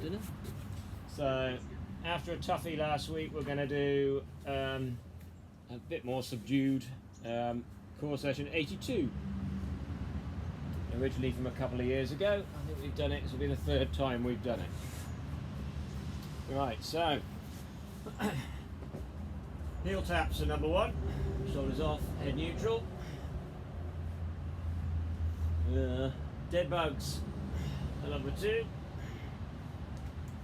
dinner. So after a toughie last week, we're going to do a bit more subdued core session 82. Originally from a couple of years ago. I think we've done it. This will be the third time we've done it. Right, so heel taps are number one. Shoulders off, head neutral. Deadbugs are number two.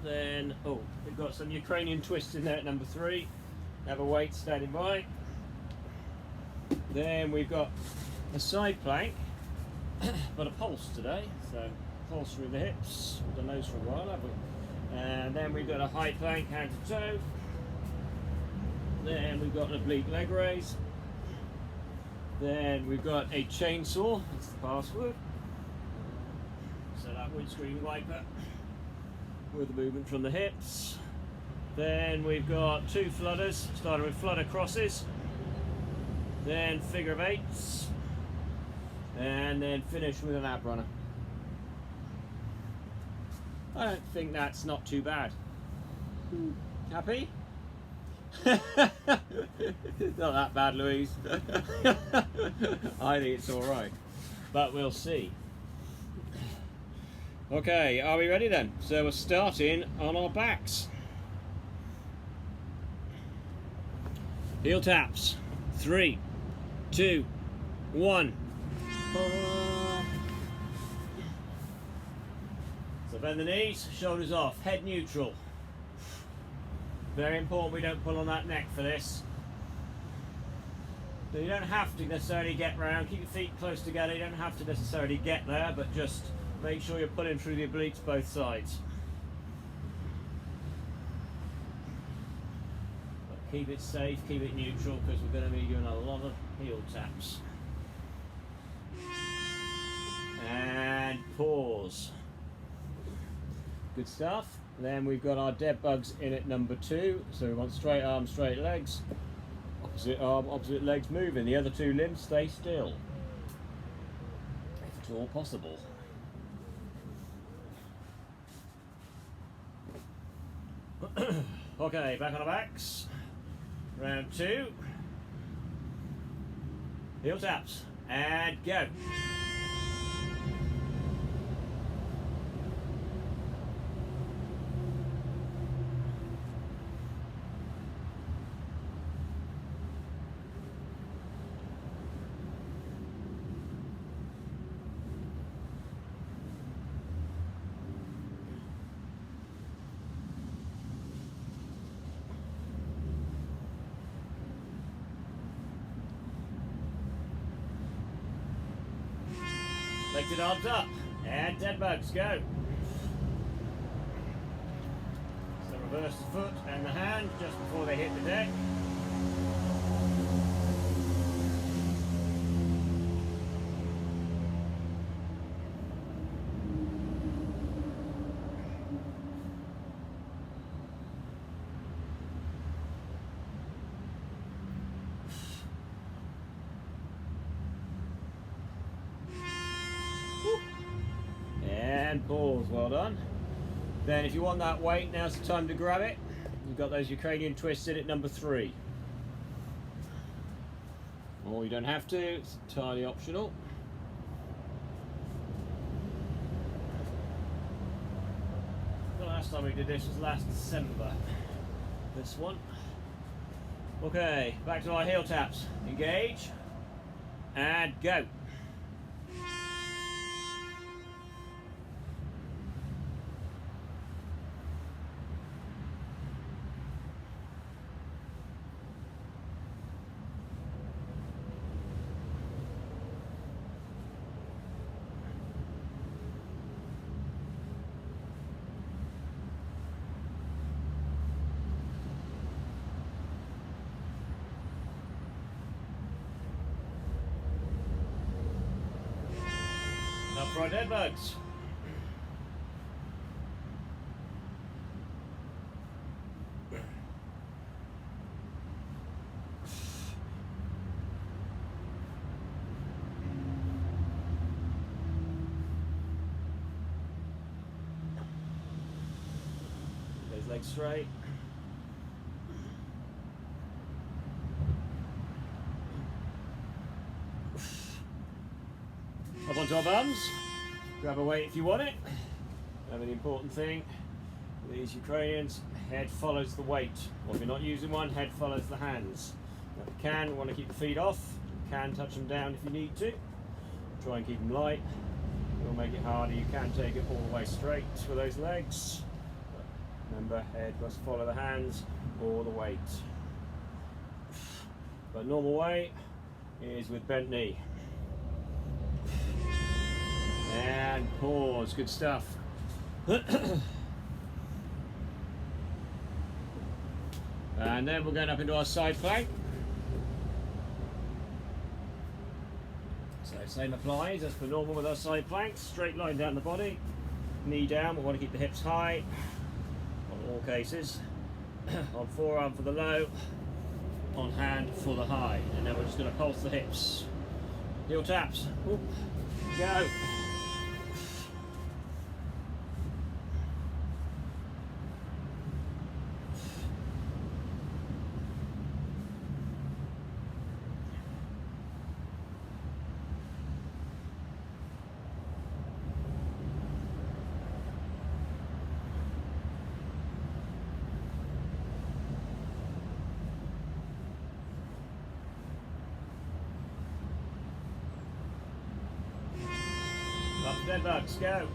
Then, oh, we've got some Ukrainian twists in there at number three. Have a weight standing by. Then we've got a side plank, but a pulse today. So pulse through the hips. We've done those for a while, haven't we? And then we've got a high plank, hand to toe. Then we've got an oblique leg raise. Then we've got a chainsaw. That's the password. So that windscreen wiper with the movement from the hips. Then we've got two flutters, starting with flutter crosses, then figure of eights, and then finish with an ab runner. I don't think that's not too bad. Happy? Not that bad, Louise. I think it's alright, but we'll see. Okay, are we ready then? So we're starting on our backs. Heel taps. 3, 2, 1. So bend the knees, shoulders off, head neutral. Very important we don't pull on that neck for this. So you don't have to necessarily get round, keep your feet close together, you don't have to necessarily get there, but just make sure you're pulling through the obliques both sides. But keep it safe, keep it neutral, because we're going to be doing a lot of heel taps. And pause. Good stuff. Then we've got our Deadbugs in at number 2. So we want straight arms, straight legs. Opposite arm, opposite legs moving. The other two limbs stay still, if at all possible. Okay, back on our backs. Round 2. Heel taps. And go. Legs and arms up, and Deadbugs, go. So reverse the foot and the hand just before they hit the deck. And pause, well done. Then if you want that weight, now's the time to grab it. You've got those Ukrainian twists in at number 3. Or you don't have to, it's entirely optional. The last time we did this was last December. This one. Okay, back to our heel taps. Engage. And go. Now for our Deadbugs. legs straight. Up onto our bums. Grab a weight if you want it. Remember the important thing with these Ukrainians, head follows the weight. Or if you're not using one, head follows the hands. Now, if you can, want to keep the feet off, you can touch them down if you need to. Try and keep them light. It'll make it harder. You can take it all the way straight with those legs. But remember, head must follow the hands or the weight. But normal way is with bent knee. And pause. Good stuff. And then we're going up into our side plank. So same applies as per normal with our side planks. Straight line down the body, knee down. We want to keep the hips high on all cases. On forearm for the low, on hand for the high. And then we're just going to pulse the hips. Heel taps. Ooh. Go. Deadbugs, go.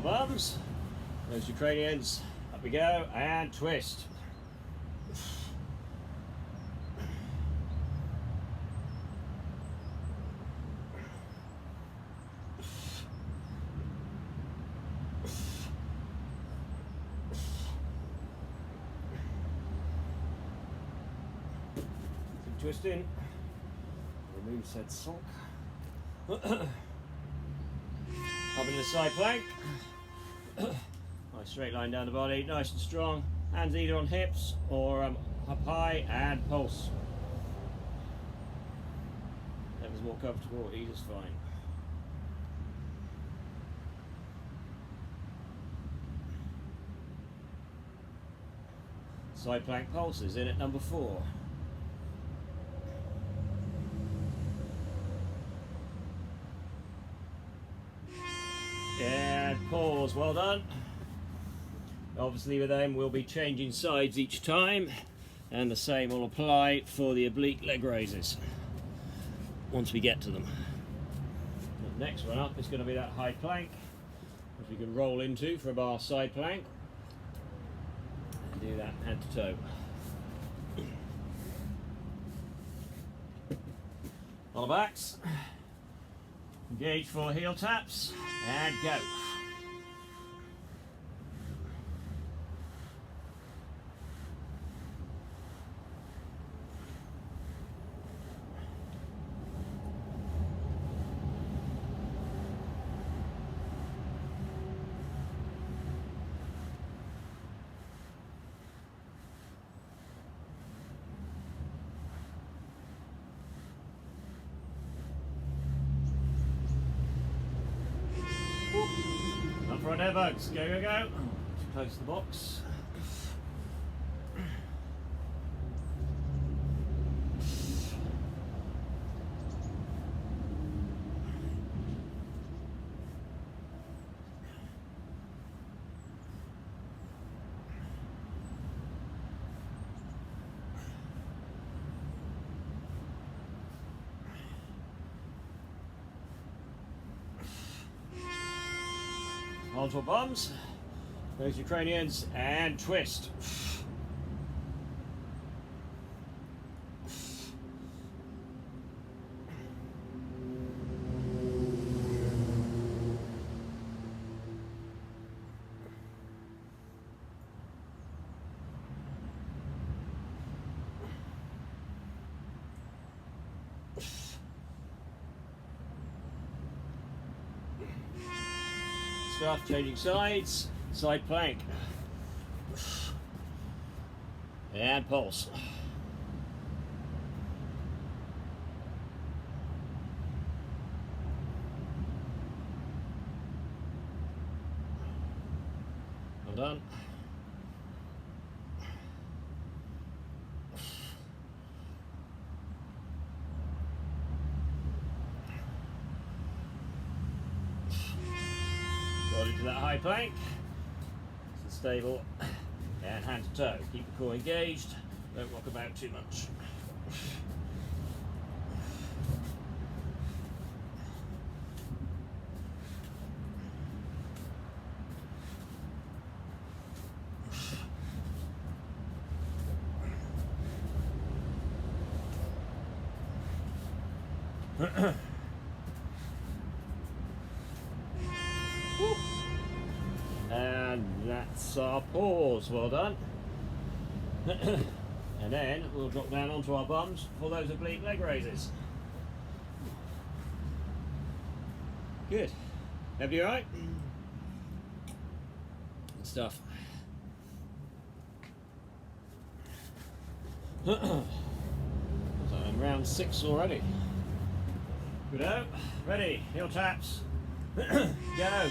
Bums, those Ukrainians, up we go, and twist. Keep twisting, remove said sock. Up into the side plank. Nice straight line down the body, nice and strong. Hands either on hips or up high and pulse. Whatever's more comfortable, either's fine. Side plank pulses in at number 4. And pause, well done. Obviously with them we'll be changing sides each time, and the same will apply for the oblique leg raises once we get to them. The next one up is going to be that high plank, which we can roll into from our side plank and do that head to toe. On the backs, engage for heel taps and go. Up for our Deadbugs, go, go, go. Close the box. Onto our bums, those Ukrainians, and twist. stuff, changing sides, side plank. And pulse. Well done. Got into that high plank. It's stable. And hand to toe. Keep the core engaged. Don't rock about too much. And that's our pause. Well done. And then we'll drop down onto our bums for those oblique leg raises. Good. Everybody all right? Good stuff. So I'm round 6 already. Good out. Ready. Heel taps. Go.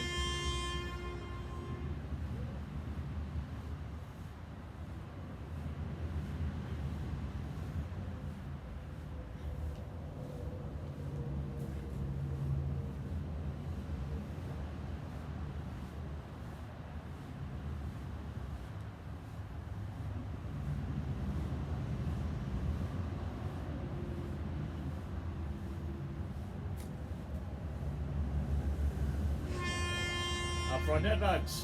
Up for our Deadbugs.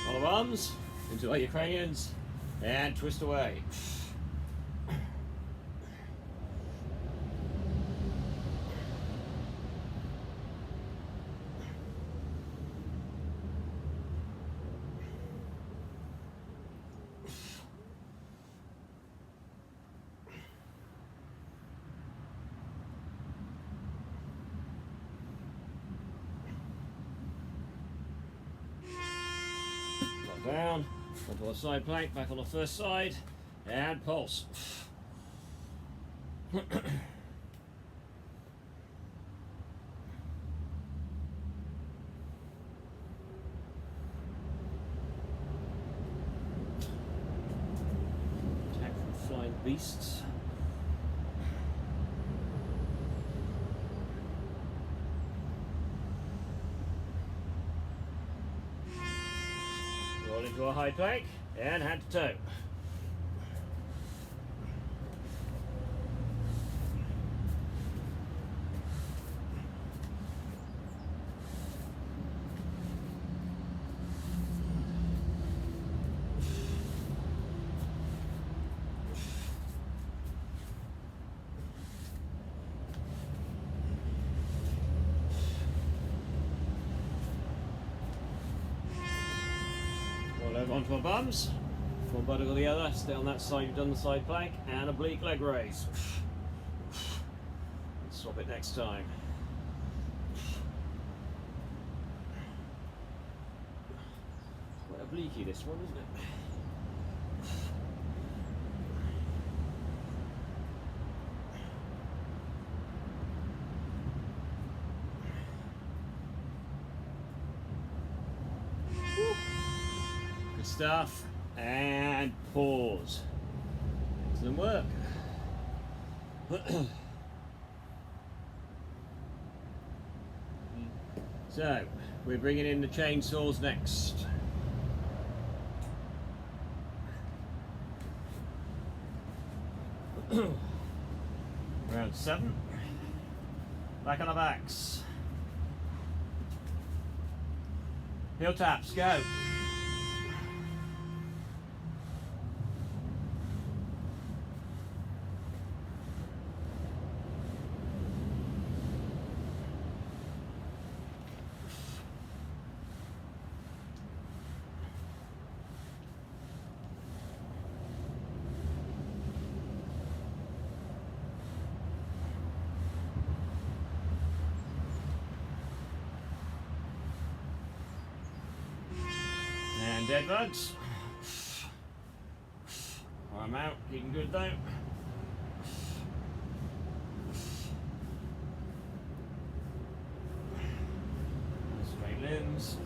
All the arms into our Ukrainians and twist away. Down, onto our side plank, back on the first side, and pulse. Tap from flying beasts. Roll into a high plank and hand to toe. Onto our bums, one buttock or the other, stay on that side you've done the side plank, and oblique leg raise. Swap it next time. Quite obliquey this one, isn't it? Stuff and pause. Excellent work. So we're bringing in the chainsaws next. Round 7. Back on our backs. Heel taps, go. And Deadbugs. I'm out, keeping good though. Straight limbs.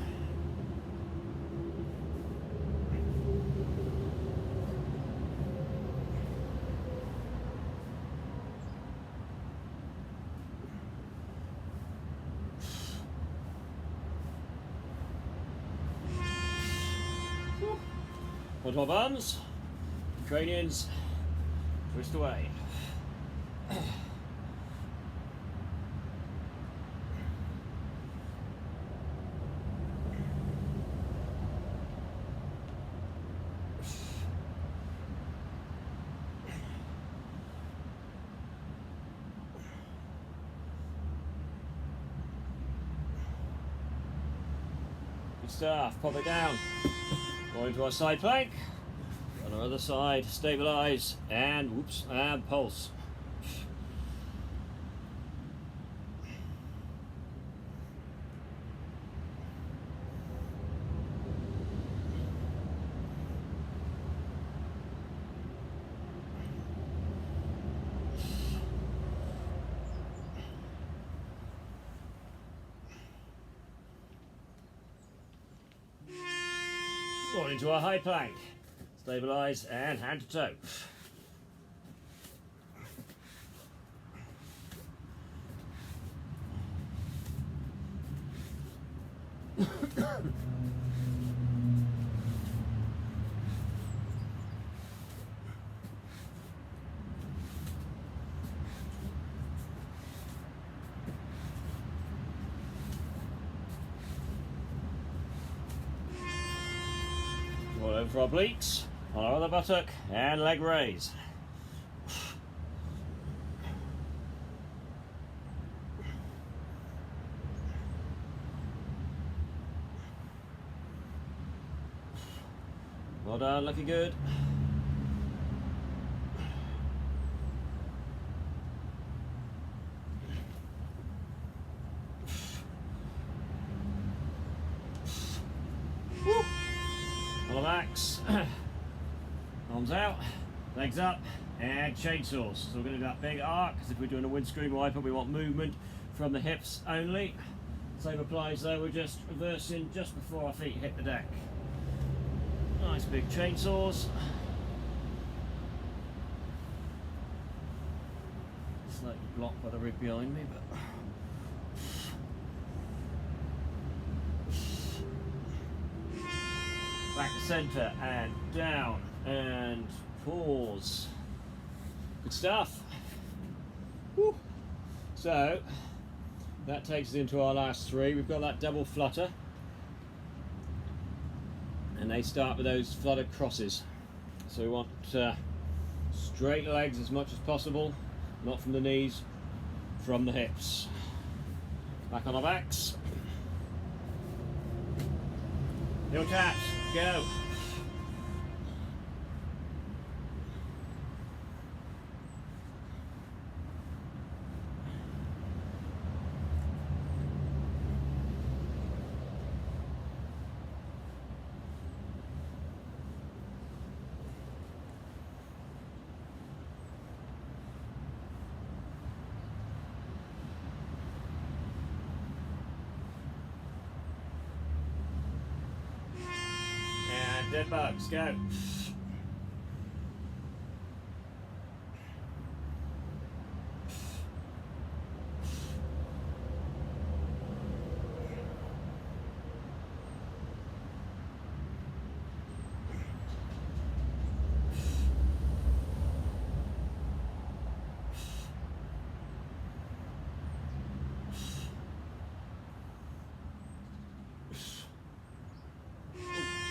Put our buns. Ukrainians, twist away. Good stuff, pop it down. Go into our side plank. On our other side, stabilize and whoops, and pulse. Going into our high plank. Stabilize and hand to toe. Roll over for obliques. On our other buttock and leg raise. Well done, looking good. On the backs. Arms out, legs up, and chainsaws. So we're going to do that big arc, because if we're doing a windscreen wiper, we want movement from the hips only. Same applies though, we're just reversing just before our feet hit the deck. Nice big chainsaws. Slightly blocked by the rig behind me, but... Back to centre and down and pause. Good stuff. Woo. So that takes us into our last three. We've got that double flutter, and they start with those flutter crosses. So we want straight legs as much as possible, not from the knees, from the hips. Back on our backs. Heel taps, go. Deadbugs, go.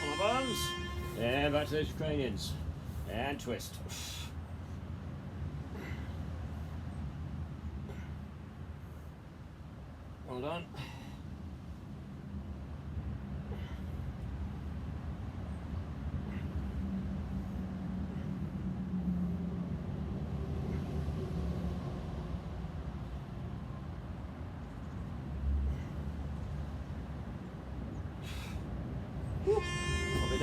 On our buns. And back to those Ukrainians. And twist. Well done. Pop it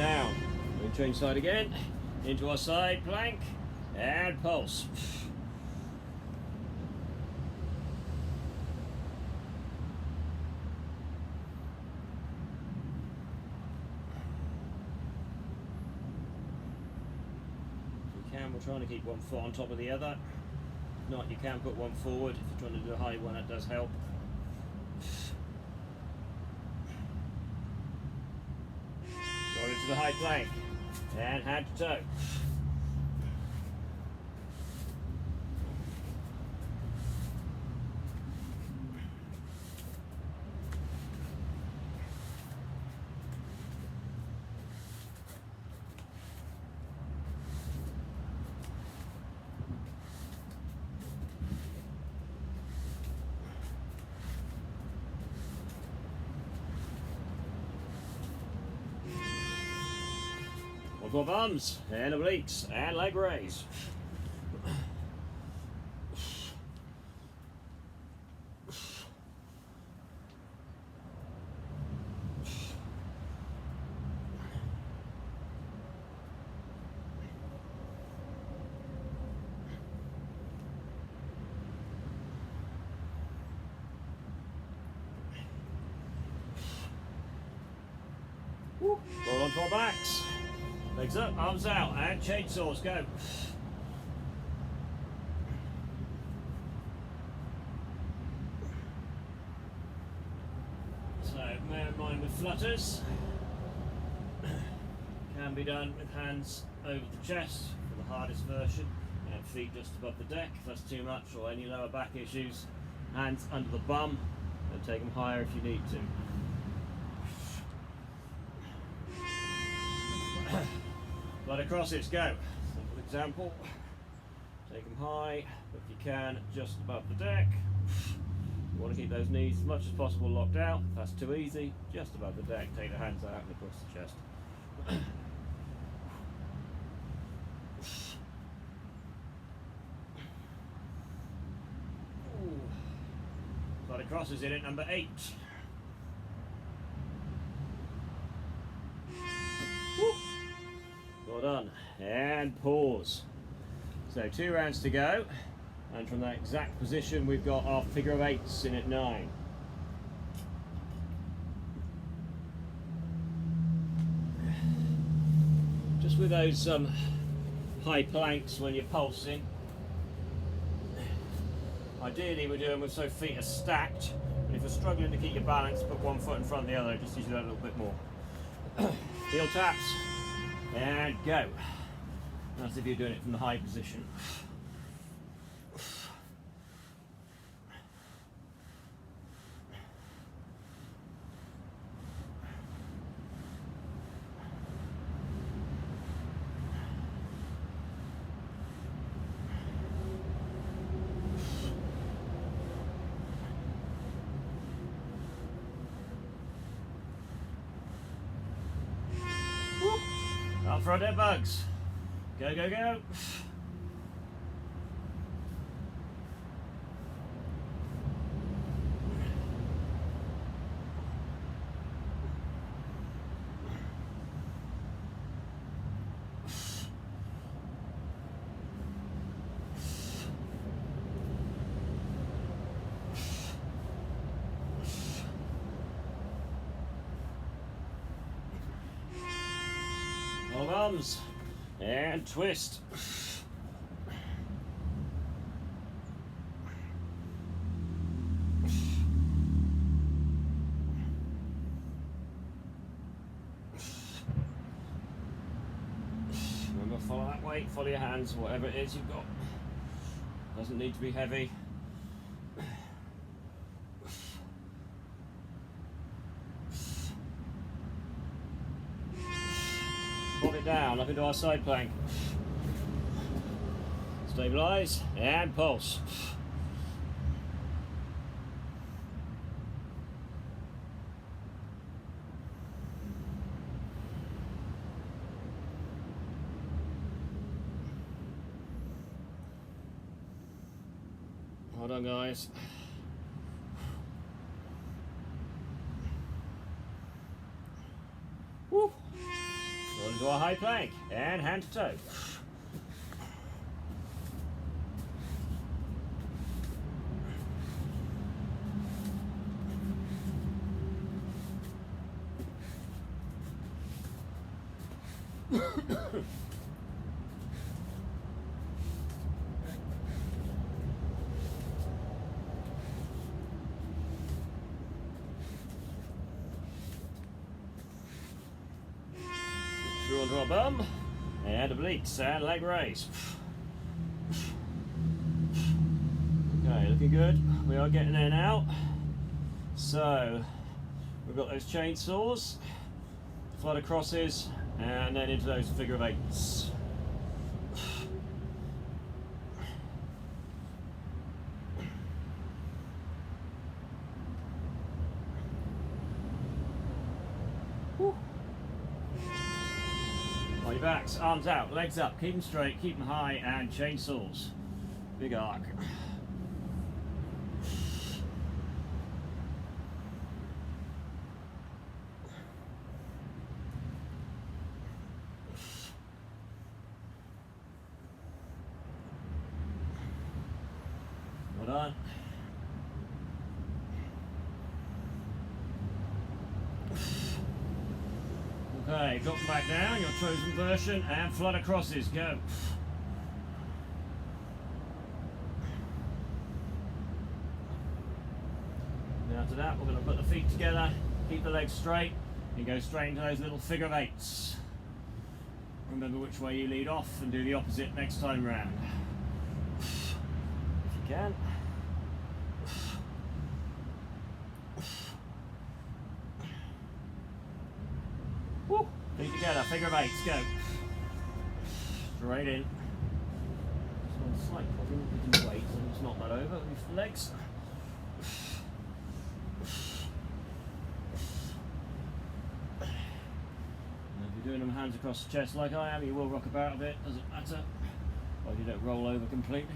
change side again, into our side plank, and pulse. We're trying to keep one foot on top of the other. If not, you can put one forward. If you're trying to do a high one, that does help. Go into the high plank and hand to toe. More bums and obliques and leg raise. Roll onto our backs. Legs up, arms out, and chainsaws, go. So, bear in mind with flutters, can be done with hands over the chest for the hardest version, and feet just above the deck if that's too much, or any lower back issues. Hands under the bum, and take them higher if you need to. Flutter crosses, go. Simple example. Take them high, if you can, just above the deck. You want to keep those knees as much as possible locked out. If that's too easy, just above the deck, take the hands out and across the chest. Flutter crosses in at number 8. Well done, and pause. So 2 rounds to go, and from that exact position we've got our figure of 8s in at 9. Just with those high planks when you're pulsing, ideally we're doing with so feet are stacked, but if you're struggling to keep your balance, put one foot in front of the other, just use that a little bit more. Heel taps. And go. That's if you're doing it from the high position. Up for our Deadbugs. Go, go, go. Hold arms and twist. Remember, follow that weight, follow your hands, whatever it is you've got. Doesn't need to be heavy. Pop it down up into our side plank. Stabilize and pulse. Hold on, guys. Woo. onto our high plank and hand to toe. Through onto our bum and obliques and leg raise. Okay, looking good. We are getting there now. So we've got those chainsaws, flutter crosses, and then into those figure of eights. On your backs, arms out, legs up, keep them straight, keep them high, and chainsaws. Big arc. Well done. Okay, drop them back down, your chosen version, and flutter crosses, go. Then after that, we're going to put the feet together, keep the legs straight, and go straight into those little figure of eights. Remember which way you lead off, and do the opposite next time round. If you can. Woo. Feet together, figure of eights, go. Straight in. So slight problem with the weight, and just knock that over with the legs. And if you're doing them hands across the chest like I am, you will rock about a bit, doesn't matter. Or you don't roll over completely.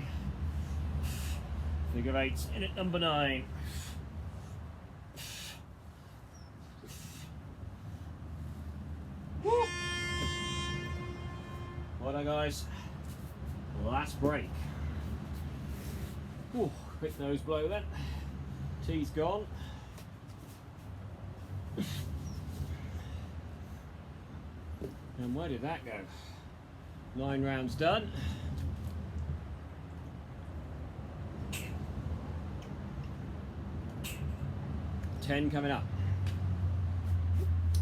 Figure eights in at number 9. Woo. Well done, guys. Last break. Ooh, quick nose blow then. T's gone. And where did that go? 9 rounds done. 10 coming up.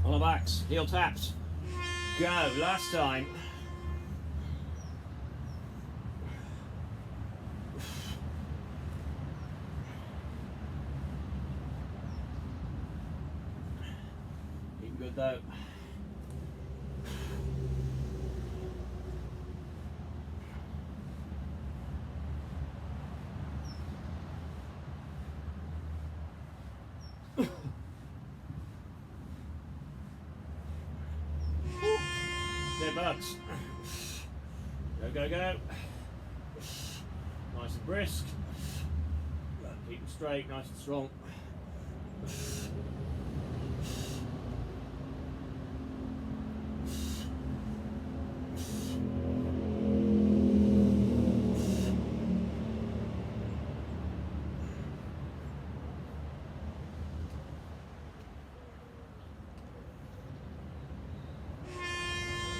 On the backs, heel taps. Go, last time. Keep good though. Deadbugs. Go, go, go. Nice and brisk. Keep them straight, nice and strong.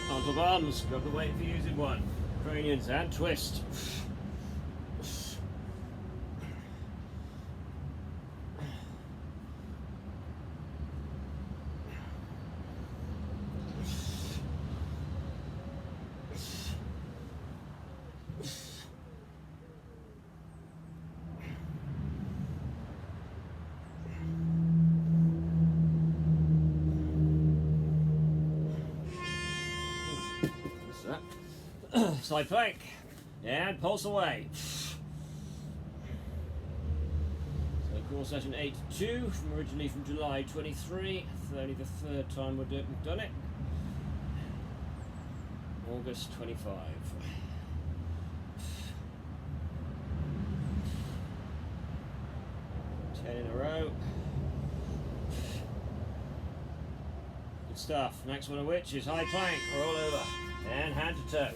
Onto bums, grab the weight for using one. Ukrainians and twist. Side plank and pulse away. So core session 82 from originally from July 23. It's only the 3rd time we've done it. August 25. In a row. Good stuff. Next one of which is high plank, roll over, and hand to toe.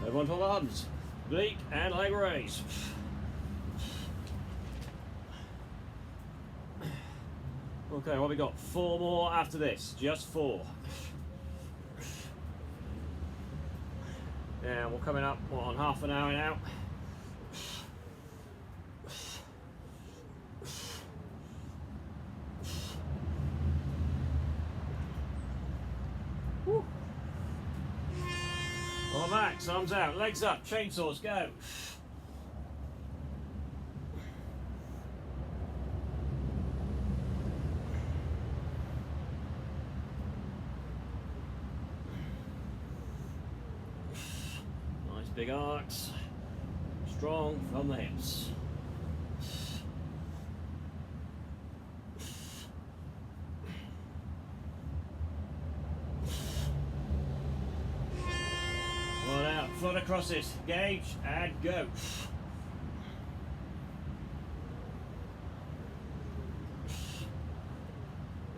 Everyone to the arms. Oblique and leg raise. Okay, what have we got? 4 more after this. Just 4. Yeah, we're coming up on half an hour now. Woo. On max, arms out, legs up, chainsaws, go. Nice big arcs, strong from the hips. Flutter crosses, gauge and go.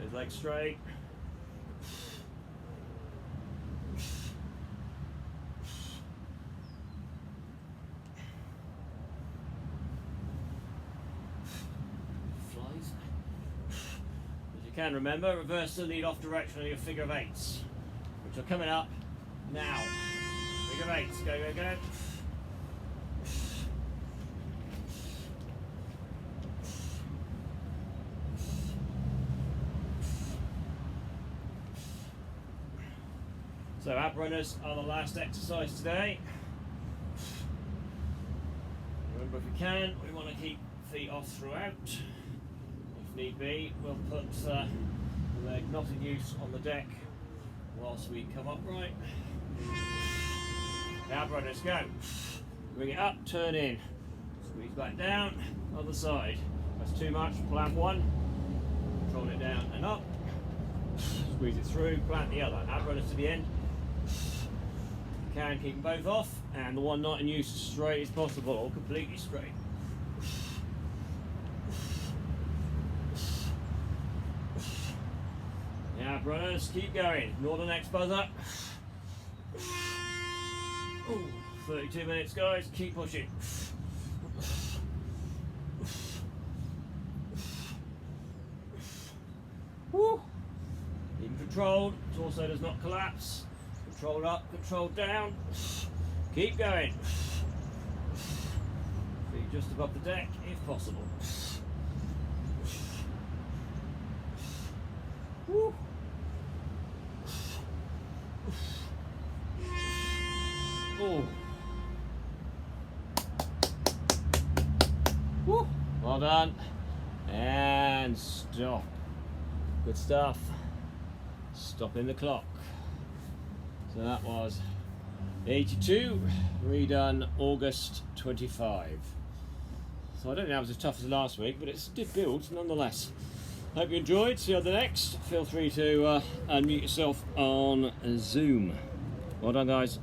His legs straight. Flies. As you can remember, reverse the lead off direction of your figure of 8s, which are coming up now. Figure of 8s, go, go, go. So ab runners are the last exercise today. Remember, if we can, we want to keep feet off throughout. If need be, we'll put the leg not in use on the deck whilst we come upright. Ab runners, go. Bring it up, turn in. Squeeze back down, other side. That's too much, plant one. Control it down and up. Squeeze it through, plant the other. Ab runners to the end. You can keep them both off, and the one not in use as straight as possible, or completely straight. The ab runners, keep going. Ignore the next buzzer. Ooh, 32 minutes, guys. Keep pushing. Woo! Even controlled. Torso does not collapse. Controlled up, controlled down. Keep going. Feet just above the deck, if possible. Woo! Oh. Woo. Well done. And stop. Good stuff. Stopping the clock. So that was 82, redone August 25. So I don't think that was as tough as last week, but it did build nonetheless. Hope you enjoyed. See you on the next. Feel free to unmute yourself on Zoom. Well done, guys.